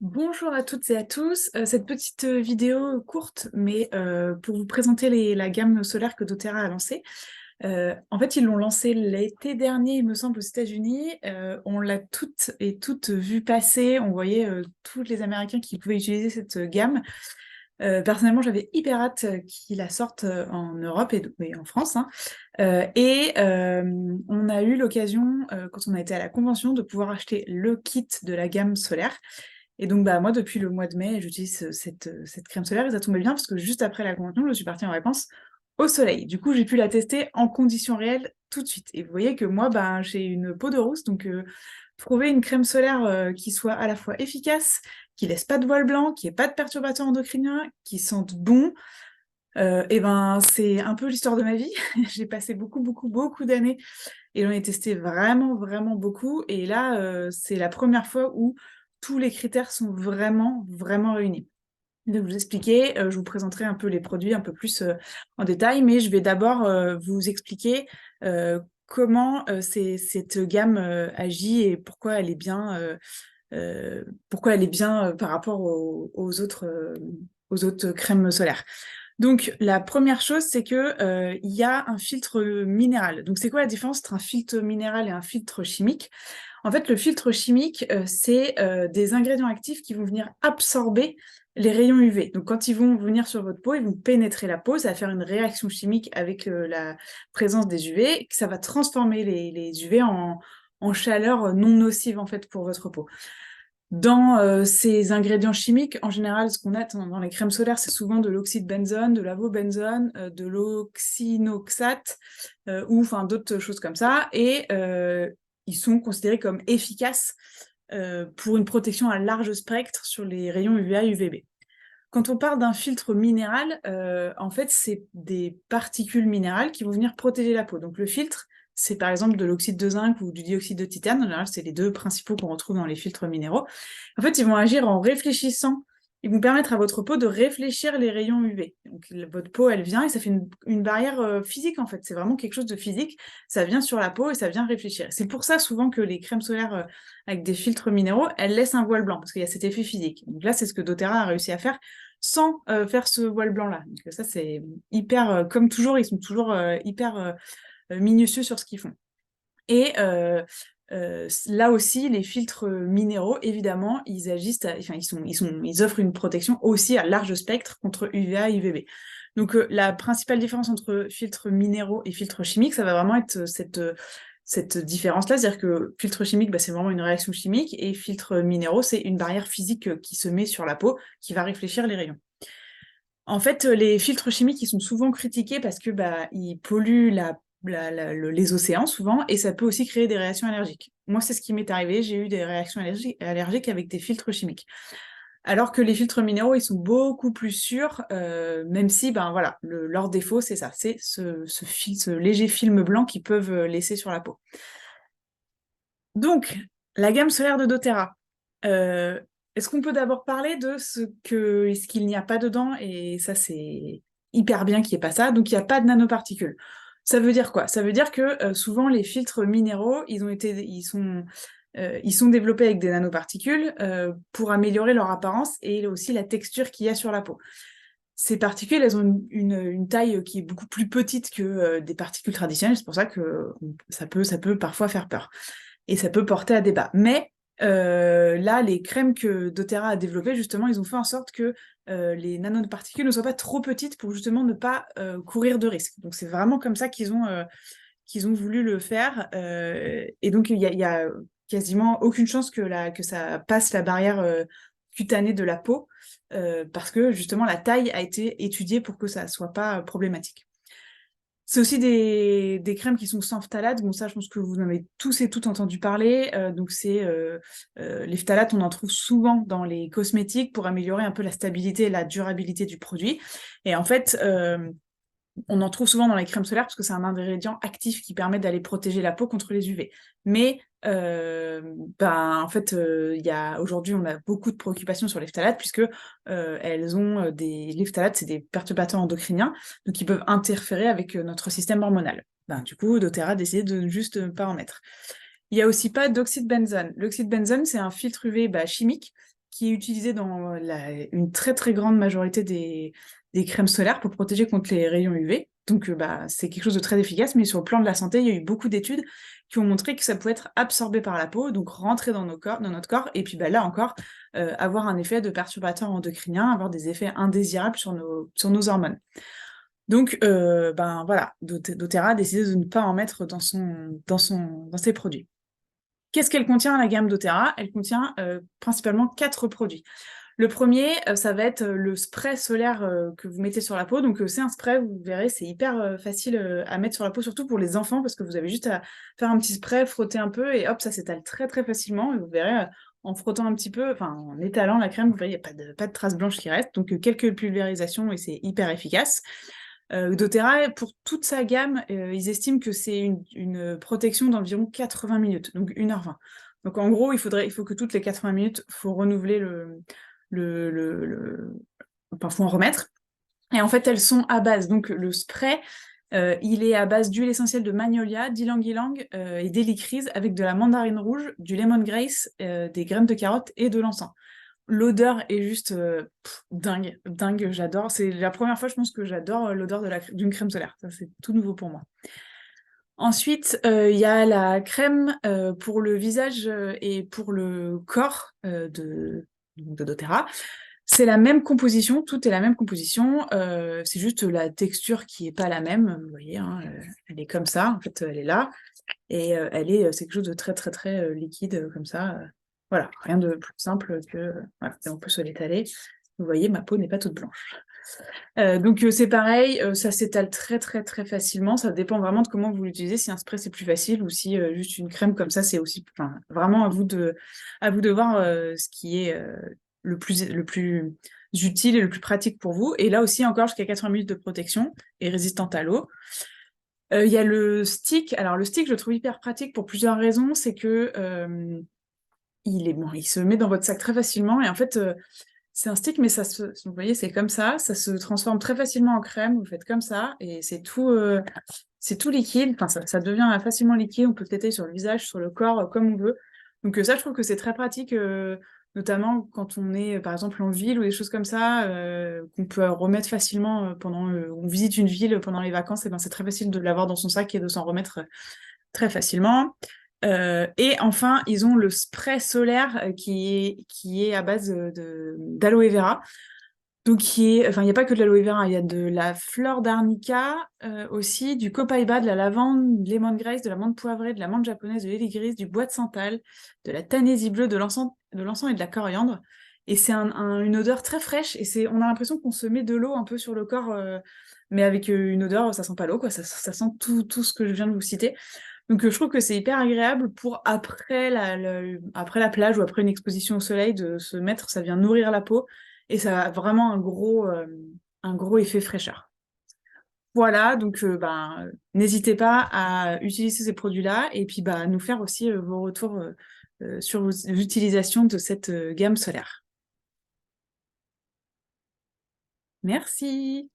Bonjour à toutes et à tous. Cette petite vidéo courte, mais pour vous présenter la gamme solaire que doTERRA a lancée. En fait, ils l'ont lancée l'été dernier, il me semble, aux États-Unis. On l'a toutes vue passer. On voyait tous les Américains qui pouvaient utiliser cette gamme. Personnellement, j'avais hyper hâte qu'ils la sortent en Europe et en France, hein. On a eu l'occasion, quand on a été à la convention, de pouvoir acheter le kit de la gamme solaire. Et donc, bah, moi, depuis le mois de mai, j'utilise cette crème solaire et ça tombait bien parce que juste après la convention, je suis partie en vacances au soleil. Du coup, j'ai pu la tester en conditions réelles tout de suite. Et vous voyez que moi, ben, j'ai une peau de rousse, donc trouver une crème solaire qui soit à la fois efficace, qui laisse pas de voile blanc, qui ait pas de perturbateurs endocriniens, qui sente bon, et ben c'est un peu l'histoire de ma vie. J'ai passé beaucoup d'années et j'en ai testé vraiment beaucoup. Et là, c'est la première fois où tous les critères sont vraiment réunis. De vous expliquer, je vous présenterai un peu les produits un peu plus en détail, mais je vais d'abord vous expliquer comment cette gamme agit et pourquoi elle est bien par rapport aux autres crèmes solaires. Donc, la première chose, c'est que il y a un filtre minéral. Donc, c'est quoi la différence entre un filtre minéral et un filtre chimique? En fait, le filtre chimique, c'est des ingrédients actifs qui vont venir absorber les rayons UV. Donc, quand ils vont venir sur votre peau, ils vont pénétrer la peau, ça va faire une réaction chimique avec la présence des UV, et que ça va transformer les UV en chaleur non nocive en fait pour votre peau. Dans ces ingrédients chimiques, en général, ce qu'on a dans les crèmes solaires, c'est souvent de l'oxyde benzone, de l'avobenzone, de l'oxynoxate, ou enfin d'autres choses comme ça. Et ils sont considérés comme efficaces pour une protection à large spectre sur les rayons UVA, UVB. Quand on parle d'un filtre minéral, en fait, c'est des particules minérales qui vont venir protéger la peau. Donc le filtre, c'est par exemple de l'oxyde de zinc ou du dioxyde de titane. En général, c'est les deux principaux qu'on retrouve dans les filtres minéraux. En fait, ils vont agir en réfléchissant. Ils vont permettre à votre peau de réfléchir les rayons UV. Donc votre peau, elle vient et ça fait une barrière physique, en fait. C'est vraiment quelque chose de physique. Ça vient sur la peau et ça vient réfléchir. C'est pour ça, souvent, que les crèmes solaires avec des filtres minéraux, elles laissent un voile blanc, parce qu'il y a cet effet physique. Donc là, c'est ce que doTERRA a réussi à faire sans faire ce voile blanc-là. Donc ça, c'est hyper, comme toujours, ils sont toujours hyper minutieux sur ce qu'ils font. Et là aussi, les filtres minéraux, évidemment, ils agissent, enfin, ils offrent une protection aussi à large spectre contre UVA et UVB. Donc la principale différence entre filtres minéraux et filtres chimiques, ça va vraiment être cette différence-là, c'est-à-dire que filtre chimique, bah, c'est vraiment une réaction chimique, et filtres minéraux, c'est une barrière physique qui se met sur la peau, qui va réfléchir les rayons. En fait, les filtres chimiques, ils sont souvent critiqués parce que bah, ils polluent les océans souvent, et ça peut aussi créer des réactions allergiques. Moi, c'est ce qui m'est arrivé, j'ai eu des réactions allergiques avec des filtres chimiques. Alors que les filtres minéraux, ils sont beaucoup plus sûrs, même si, ben voilà, leur défaut, c'est ça, c'est ce léger film blanc qu'ils peuvent laisser sur la peau. Donc, la gamme solaire de doTERRA. Euh, Est-ce qu'on peut d'abord parler de ce qu'il n'y a pas dedans? Et ça, c'est hyper bien qu'il n'y ait pas ça. Donc, il n'y a pas de nanoparticules. Ça veut dire quoi? Ça veut dire que souvent, les filtres minéraux, ils sont développés avec des nanoparticules pour améliorer leur apparence et aussi la texture qu'il y a sur la peau. Ces particules, elles ont une taille qui est beaucoup plus petite que des particules traditionnelles. C'est pour ça que ça peut parfois faire peur et ça peut porter à débat. Mais là, les crèmes que doTERRA a développées, justement, ils ont fait en sorte que les nanoparticules ne soient pas trop petites pour justement ne pas courir de risques. Donc c'est vraiment comme ça qu'ils ont voulu le faire. Et donc il y a quasiment aucune chance que ça passe la barrière cutanée de la peau, parce que justement la taille a été étudiée pour que ça ne soit pas problématique. C'est aussi des crèmes qui sont sans phtalates. Bon, ça, je pense que vous en avez tous et toutes entendu parler. Donc, les phtalates, on en trouve souvent dans les cosmétiques pour améliorer un peu la stabilité et la durabilité du produit. Et en fait, on en trouve souvent dans les crèmes solaires parce que c'est un ingrédient actif qui permet d'aller protéger la peau contre les UV. Mais en fait, aujourd'hui, on a beaucoup de préoccupations sur les phtalates puisque les phtalates, c'est des perturbateurs endocriniens, donc ils peuvent interférer avec notre système hormonal. Du coup, doTERRA a décidé de juste ne pas en mettre. Il n'y a aussi pas d'oxyde benzone. L'oxyde benzone, c'est un filtre UV chimique qui est utilisé dans une très très grande majorité des crèmes solaires pour protéger contre les rayons UV. Donc c'est quelque chose de très efficace, mais sur le plan de la santé, il y a eu beaucoup d'études qui ont montré que ça pouvait être absorbé par la peau, donc rentrer dans notre corps, et puis là encore, avoir un effet de perturbateur endocrinien, avoir des effets indésirables sur nos hormones. Donc voilà, doTERRA a décidé de ne pas en mettre dans ses produits. Qu'est-ce qu'elle contient, la gamme doTERRA? Elle contient principalement 4 produits. Le premier, ça va être le spray solaire que vous mettez sur la peau. Donc c'est un spray, vous verrez, c'est hyper facile à mettre sur la peau, surtout pour les enfants, parce que vous avez juste à faire un petit spray, frotter un peu, et hop, ça s'étale très très facilement. Et vous verrez, en frottant un petit peu, enfin en étalant la crème, vous verrez, il n'y a pas de traces blanches qui restent. Donc quelques pulvérisations, et c'est hyper efficace. doTERRA, pour toute sa gamme, ils estiment que c'est une protection d'environ 80 minutes, donc 1h20. Donc en gros, il faut que toutes les 80 minutes, il faut renouveler enfin, faut en remettre. Et en fait, elles sont à base, donc le spray, il est à base d'huile essentielle de magnolia, d'ylang-ylang et d'hélicryse avec de la mandarine rouge, du lemongrass, des graines de carotte et de l'encens. L'odeur est juste dingue, j'adore. C'est la première fois, je pense, que j'adore l'odeur d'une crème solaire. Ça, c'est tout nouveau pour moi. Ensuite, il y a la crème pour le visage et pour le corps de doTERRA. C'est la même composition, tout est la même composition, c'est juste la texture qui est pas la même, vous voyez, hein, elle est comme ça, en fait, elle est là, et c'est quelque chose de très très très liquide, comme ça, voilà, rien de plus simple que, voilà, et on peut se l'étaler. Vous voyez, ma peau n'est pas toute blanche. Donc c'est pareil, ça s'étale très très très facilement, ça dépend vraiment de comment vous l'utilisez, si un spray c'est plus facile, ou si juste une crème comme ça, c'est aussi, enfin, vraiment à vous de voir ce qui est le plus utile et le plus pratique pour vous. Et là aussi, encore jusqu'à 80 minutes de protection et résistante à l'eau. Il y a le stick. Alors le stick, je le trouve hyper pratique pour plusieurs raisons. C'est que il se met dans votre sac très facilement, et en fait, c'est un stick, mais vous voyez, c'est comme ça se transforme très facilement en crème. Vous faites comme ça, et c'est tout liquide. Enfin, ça devient facilement liquide. On peut têter sur le visage, sur le corps, comme on veut. Donc ça, je trouve que c'est très pratique, notamment quand on est, par exemple, en ville ou des choses comme ça, qu'on peut remettre facilement pendant on visite une ville pendant les vacances. Et ben, c'est très facile de l'avoir dans son sac et de s'en remettre très facilement. Et enfin, ils ont le spray solaire qui est à base d'aloe vera. Donc, enfin, il n'y a pas que de l'aloe vera, il y a de la fleur d'arnica aussi, du copaiba, de la lavande, de lemongrass, de la menthe poivrée, de la menthe japonaise, de l'hélicryse, du bois de santal, de la tanaisie bleue, de l'encens et de la coriandre. Et c'est une odeur très fraîche, et on a l'impression qu'on se met de l'eau un peu sur le corps, mais avec une odeur, ça sent pas l'eau, quoi, ça sent tout ce que je viens de vous citer. Donc je trouve que c'est hyper agréable pour après la plage ou après une exposition au soleil de se mettre, ça vient nourrir la peau, et ça a vraiment un gros effet fraîcheur. Voilà, donc n'hésitez pas à utiliser ces produits-là, et puis à nous faire aussi vos retours sur vos utilisations de cette gamme solaire. Merci!